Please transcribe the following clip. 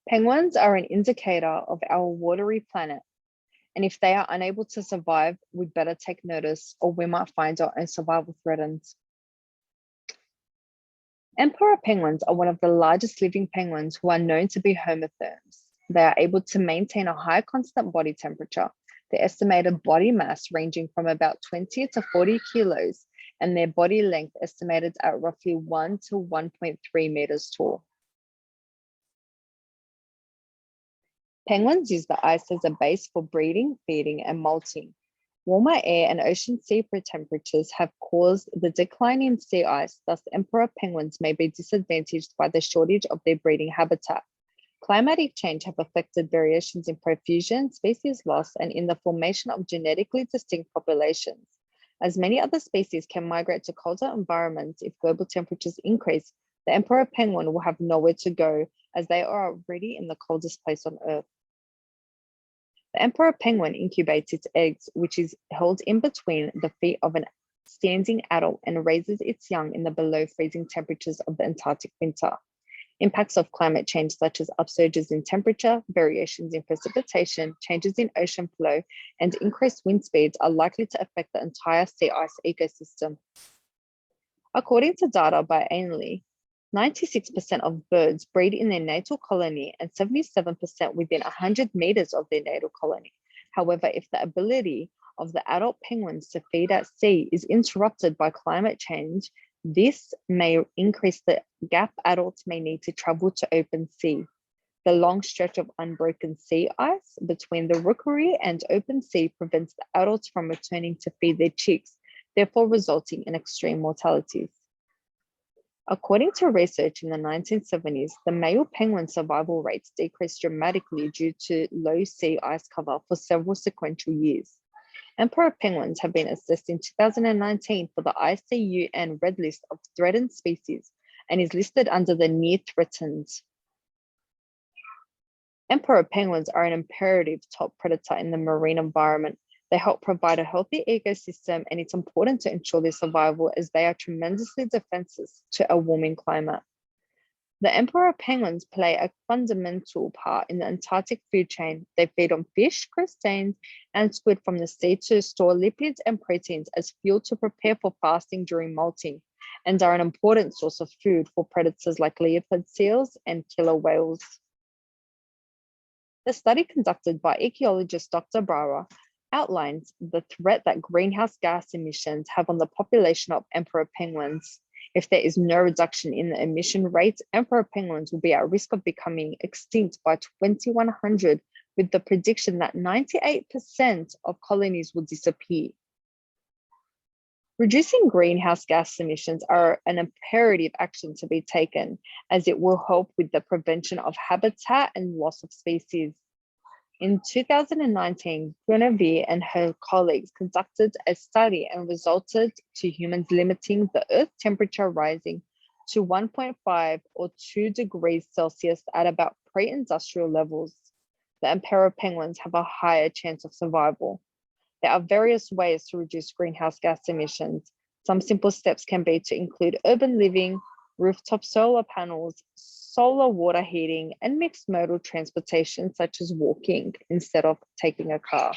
Penguins are an indicator of our watery planet, and if they are unable to survive, we'd better take notice or we might find our own survival threatened. Emperor penguins are one of the largest living penguins who are known to be homotherms. They are able to maintain a high constant body temperature, their estimated body mass ranging from about 20 to 40 kilos, and their body length estimated at roughly 1 to 1.3 meters tall. Penguins use the ice as a base for breeding, feeding, and molting. Warmer air and ocean seafloor temperatures have caused the decline in sea ice, thus emperor penguins may be disadvantaged by the shortage of their breeding habitat. Climatic change have affected variations in profusion, species loss, and in the formation of genetically distinct populations. As many other species can migrate to colder environments if global temperatures increase, the emperor penguin will have nowhere to go as they are already in the coldest place on Earth. The emperor penguin incubates its eggs, which is held in between the feet of a standing adult, and raises its young in the below freezing temperatures of the Antarctic winter. Impacts of climate change, such as upsurges in temperature, variations in precipitation, changes in ocean flow, and increased wind speeds are likely to affect the entire sea ice ecosystem. According to data by Ainley, 96% of birds breed in their natal colony and 77% within 100 meters of their natal colony. However, if the ability of the adult penguins to feed at sea is interrupted by climate change, this may increase the gap adults may need to travel to open sea. The long stretch of unbroken sea ice between the rookery and open sea prevents the adults from returning to feed their chicks, therefore resulting in extreme mortalities. According to research in the 1970s, the male penguin survival rates decreased dramatically due to low sea ice cover for several sequential years. Emperor penguins have been assessed in 2019 for the ICUN Red List of threatened species and is listed under the near threatened. Emperor penguins are an imperative top predator in the marine environment. They help provide a healthy ecosystem, and it's important to ensure their survival as they are tremendously defensive to a warming climate. The emperor penguins play a fundamental part in the Antarctic food chain. They feed on fish, crustaceans, and squid from the sea to store lipids and proteins as fuel to prepare for fasting during molting, and are an important source of food for predators like leopard seals and killer whales. The study conducted by ecologist Dr. Brouwer outlines the threat that greenhouse gas emissions have on the population of emperor penguins. If there is no reduction in the emission rates, emperor penguins will be at risk of becoming extinct by 2100, with the prediction that 98% of colonies will disappear. Reducing greenhouse gas emissions are an imperative action to be taken, as it will help with the prevention of habitat and loss of species. In 2019, Guinevere and her colleagues conducted a study and resulted to humans limiting the Earth temperature rising to 1.5 or 2 degrees Celsius at about pre-industrial levels. The emperor penguins have a higher chance of survival. There are various ways to reduce greenhouse gas emissions. Some simple steps can be to include urban living, rooftop solar panels, solar water heating, and mixed modal transportation such as walking instead of taking a car.